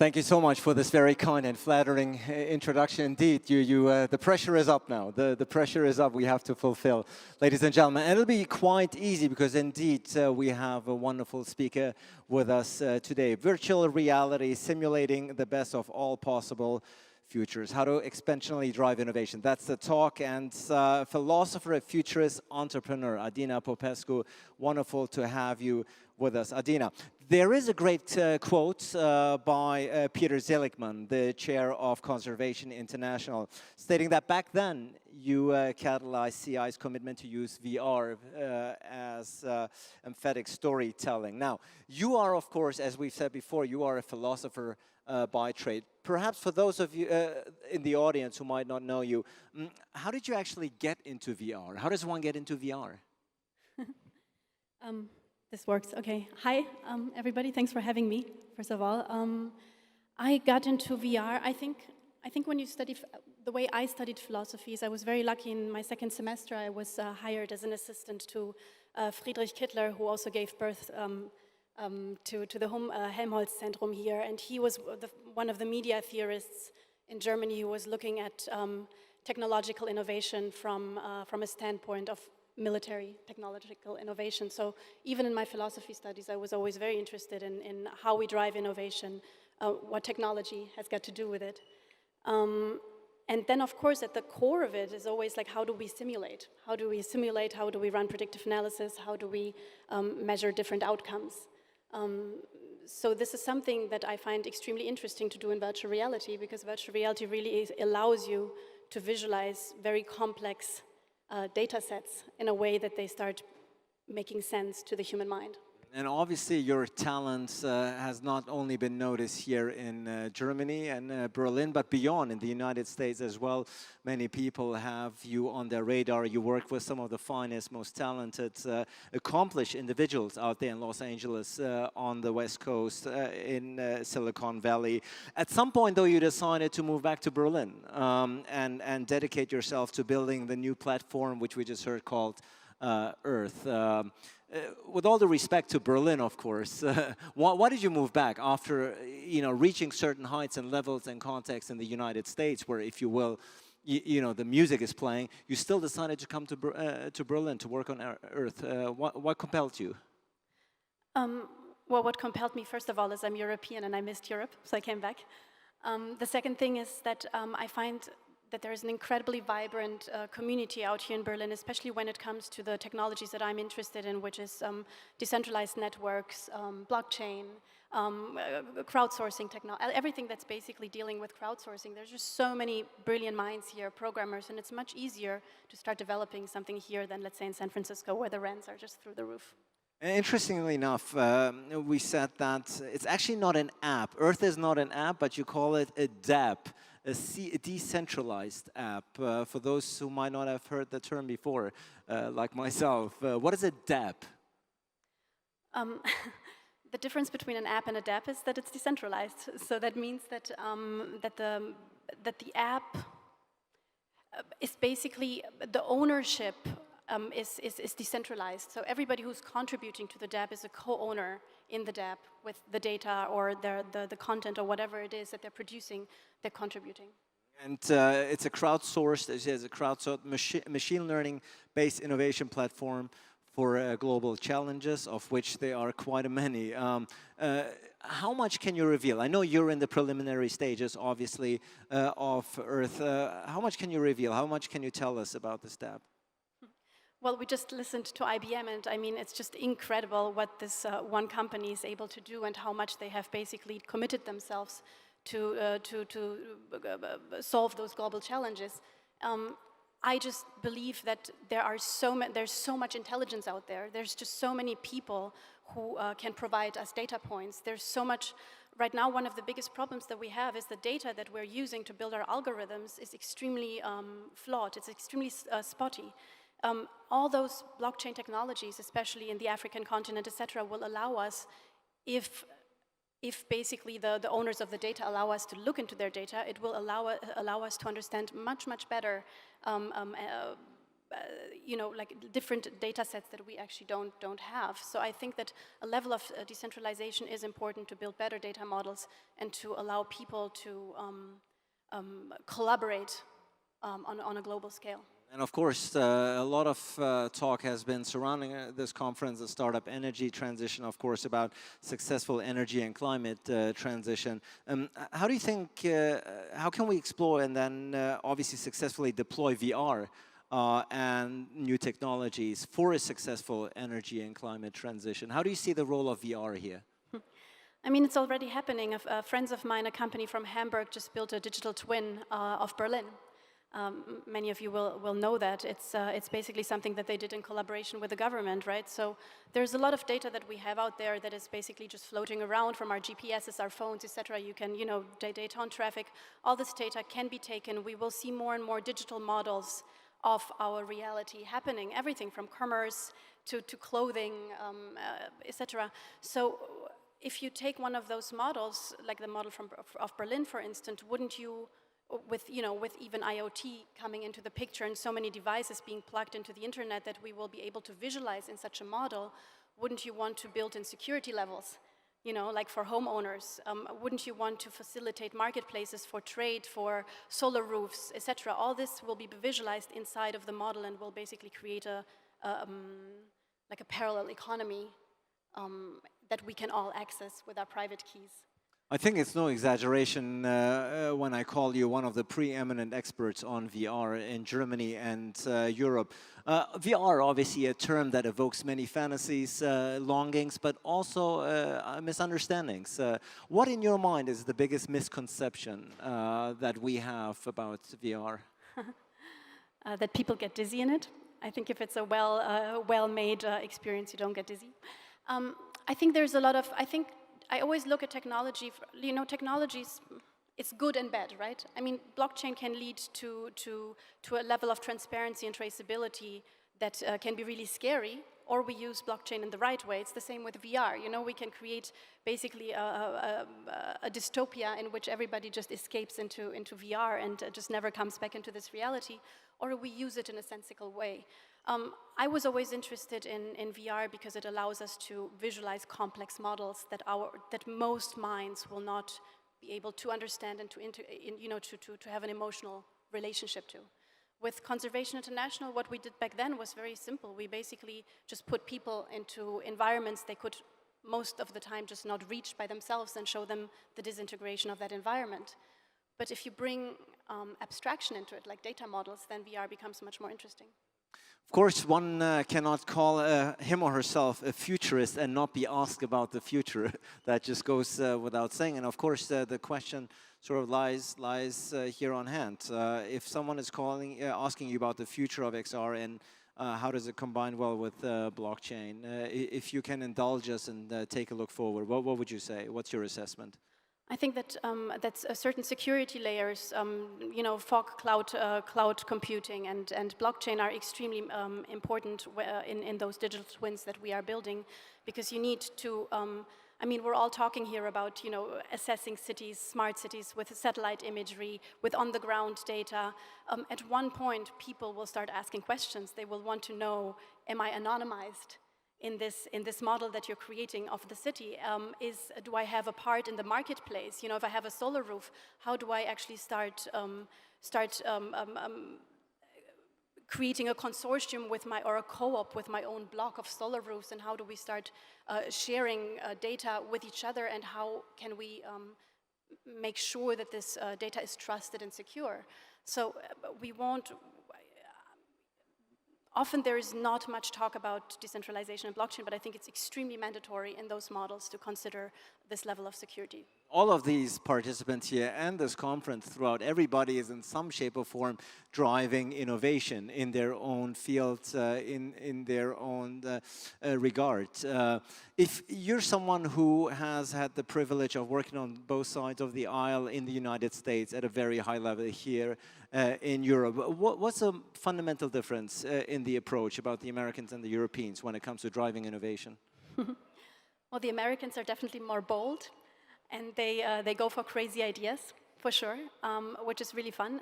Thank you so much for this very kind and flattering introduction. Indeed, the pressure is up now. The pressure is up. We have to fulfill, ladies and gentlemen. And it'll be quite easy because indeed we have a wonderful speaker with us today. Virtual reality, simulating the best of all possible futures. How to exponentially drive innovation. That's the talk. And philosopher, futurist, entrepreneur, Adina Popescu. Wonderful to have you with us. Adina, there is a great quote by Peter Seligman, the chair of Conservation International, stating that back then you catalyzed CI's commitment to use VR as emphatic storytelling. Now, you are, of course, as we've said before, you are a philosopher by trade. Perhaps for those of you in the audience who might not know you, how did you actually get into VR? How does one get into VR? This works. Okay. Hi, everybody. Thanks for having me, first of all. I got into VR, I think when you study, the way I studied philosophies, I was very lucky. In my second semester, I was hired as an assistant to Friedrich Kittler, who also gave birth to the Helmholtz-Zentrum here. And he was one of the media theorists in Germany who was looking at technological innovation from a standpoint of military technological innovation. So even in my philosophy studies, I was always very interested in how we drive innovation, what technology has got to do with it. And then, of course, at the core of it is always like, how do we simulate? How do we simulate? How do we run predictive analysis? How do we measure different outcomes? So this is something that I find extremely interesting to do in virtual reality, because virtual reality really allows you to visualize very complex data sets in a way that they start making sense to the human mind. And obviously your talent has not only been noticed here in Germany and Berlin, but beyond in the United States as well. Many people have you on their radar. You work with some of the finest, most talented, accomplished individuals out there in Los Angeles, on the West Coast, in Silicon Valley. At some point, though, you decided to move back to Berlin and dedicate yourself to building the new platform, which we just heard called Earth. With all the respect to Berlin, of course, why did you move back after, reaching certain heights and levels and contexts in the United States, where, if you will, the music is playing? You still decided to come to Berlin to work on Earth. What compelled you? Well, what compelled me, first of all, is I'm European and I missed Europe, so I came back. The second thing is that I find that there is an incredibly vibrant community out here in Berlin, especially when it comes to the technologies that I'm interested in, which is decentralized networks, blockchain, crowdsourcing technology, everything that's basically dealing with crowdsourcing. There's just so many brilliant minds here, programmers, and it's much easier to start developing something here than, let's say, in San Francisco, where the rents are just through the roof. Interestingly enough, we said that it's actually not an app. Earth is not an app, but you call it a DApp. A decentralized app, for those who might not have heard the term before, like myself. What is a DApp? The difference between an app and a DApp is that it's decentralized. So that means that, that the app is basically, the ownership is decentralized. So everybody who's contributing to the DApp is a co-owner in the DApp with the data or the content or whatever it is that they're producing, they're contributing. And it's a crowdsourced, machine learning-based innovation platform for global challenges, of which there are quite many. How much can you reveal? I know you're in the preliminary stages, obviously, of Earth. How much can you reveal? How much can you tell us about this DApp? Well, we just listened to IBM, and I mean, it's just incredible what this one company is able to do and how much they have basically committed themselves to solve those global challenges. I just believe that there's so much intelligence out there. There's just so many people who can provide us data points. There's so much. Right now, one of the biggest problems that we have is the data that we're using to build our algorithms is extremely flawed. It's extremely spotty. All those blockchain technologies, especially in the African continent, etc., will allow us, if basically the owners of the data allow us to look into their data, it will allow us to understand much better you know, like different data sets that we actually don't have. So I think that a level of decentralization is important to build better data models and to allow people to collaborate on a global scale. And of course, a lot of talk has been surrounding this conference, the startup energy transition, of course, about successful energy and climate transition. How do you think, how can we explore and then obviously successfully deploy VR and new technologies for a successful energy and climate transition? How do you see the role of VR here? I mean, it's already happening. Friends of mine, a company from Hamburg, just built a digital twin of Berlin. Many of you will know that. It's basically something that they did in collaboration with the government, right? So there's a lot of data that we have out there that is basically just floating around from our GPSs, our phones, etc. You can, you know, data on traffic. All this data can be taken. We will see more and more digital models of our reality happening, everything from commerce to clothing, etc. So if you take one of those models, like the model of Berlin, for instance, wouldn't you, with even IoT coming into the picture and so many devices being plugged into the internet that we will be able to visualize in such a model, wouldn't you want to build in security levels? You know, like for homeowners, wouldn't you want to facilitate marketplaces for trade, for solar roofs, etc.? All this will be visualized inside of the model and will basically create like a parallel economy that we can all access with our private keys. I think it's no exaggeration when I call you one of the preeminent experts on VR in Germany and Europe. VR, obviously a term that evokes many fantasies, longings, but also misunderstandings. What in your mind is the biggest misconception that we have about VR? That people get dizzy in it. I think if it's a well-made experience, you don't get dizzy. I think there's a lot of, I always look at technology, you know, technologies, it's good and bad, right? I mean, blockchain can lead to a level of transparency and traceability that can be really scary, or we use blockchain in the right way. It's the same with VR, you know, we can create basically a dystopia in which everybody just escapes into VR and just never comes back into this reality, or we use it in a sensical way. I was always interested in VR because it allows us to visualize complex models that most minds will not be able to understand and to have an emotional relationship to. With Conservation International, what we did back then was very simple. We basically just put people into environments they could most of the time just not reach by themselves and show them the disintegration of that environment. But if you bring abstraction into it, like data models, then VR becomes much more interesting. Of course, one cannot call him or herself a futurist and not be asked about the future. That just goes without saying. And of course, the question sort of lies here on hand. If someone is asking you about the future of XR and how does it combine well with blockchain, if you can indulge us and take a look forward, what would you say? What's your assessment? I think that that's certain security layers, you know, fog, cloud computing, and blockchain are extremely important in those digital twins that we are building, because you need to. I mean, we're all talking here about, you know, assessing cities, smart cities with satellite imagery, with on-the-ground data. At one point, people will start asking questions. They will want to know: am I anonymized in this model that you're creating of the city? Do I have a part in the marketplace? You know, if I have a solar roof, how do I actually start creating a consortium with or a co-op with my own block of solar roofs, and how do we start sharing data with each other, and how can we make sure that this data is trusted and secure? So we won't. Often there is not much talk about decentralization and blockchain, but I think it's extremely mandatory in those models to consider this level of security. All of these participants here and this conference throughout, everybody is in some shape or form driving innovation in their own fields, in their own regard. If you're someone who has had the privilege of working on both sides of the aisle in the United States at a very high level here in Europe, what's a fundamental difference in the approach about the Americans and the Europeans when it comes to driving innovation? Well, the Americans are definitely more bold, and they go for crazy ideas, for sure, which is really fun.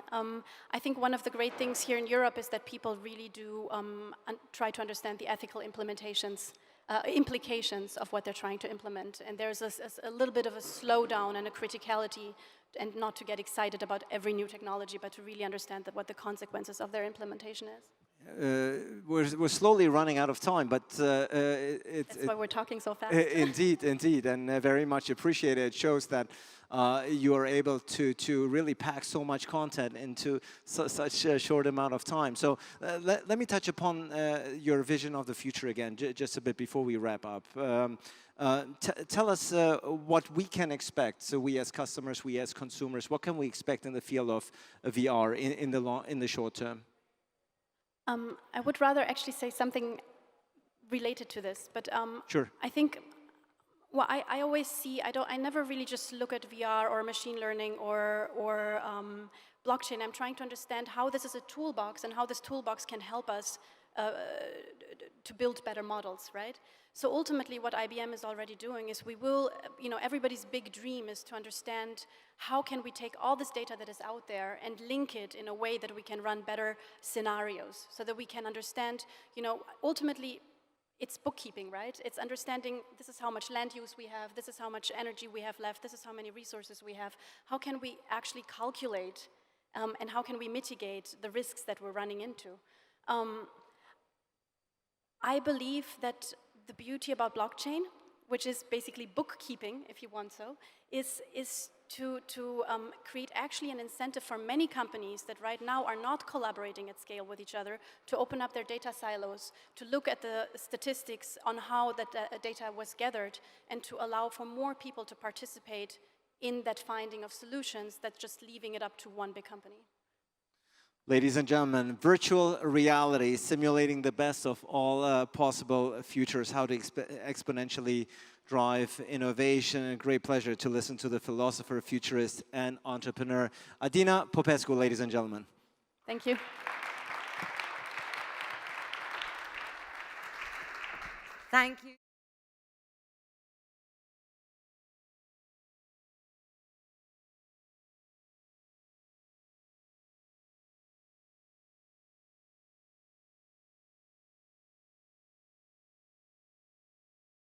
I think one of the great things here in Europe is that people really do try to understand the ethical implications of what they're trying to implement. And there's a little bit of a slowdown and a criticality, and not to get excited about every new technology, but to really understand what the consequences of their implementation is. We're slowly running out of time, but that's why we're talking so fast. Indeed, and very much appreciated. It shows that you are able to really pack so much content into such a short amount of time. So let me touch upon your vision of the future again, just a bit before we wrap up. Tell us what we can expect. So we as customers, we as consumers, what can we expect in the field of VR in the short term? I would rather actually say something related to this, but sure. I think, well, I always see, I never really just look at VR or machine learning or blockchain. I'm trying to understand how this is a toolbox and how this toolbox can help us to build better models, right? So ultimately what IBM is already doing is we will, everybody's big dream is to understand how can we take all this data that is out there and link it in a way that we can run better scenarios, so that we can understand, ultimately it's bookkeeping, right? It's understanding this is how much land use we have, this is how much energy we have left, this is how many resources we have. How can we actually calculate and how can we mitigate the risks that we're running into? I believe that the beauty about blockchain, which is basically bookkeeping, if you want so, is to create actually an incentive for many companies that right now are not collaborating at scale with each other to open up their data silos, to look at the statistics on how that data was gathered, and to allow for more people to participate in that finding of solutions than just leaving it up to one big company. Ladies and gentlemen, virtual reality, simulating the best of all possible futures, how to exponentially drive innovation. A great pleasure to listen to the philosopher, futurist, and entrepreneur, Adina Popescu, ladies and gentlemen. Thank you. Thank you.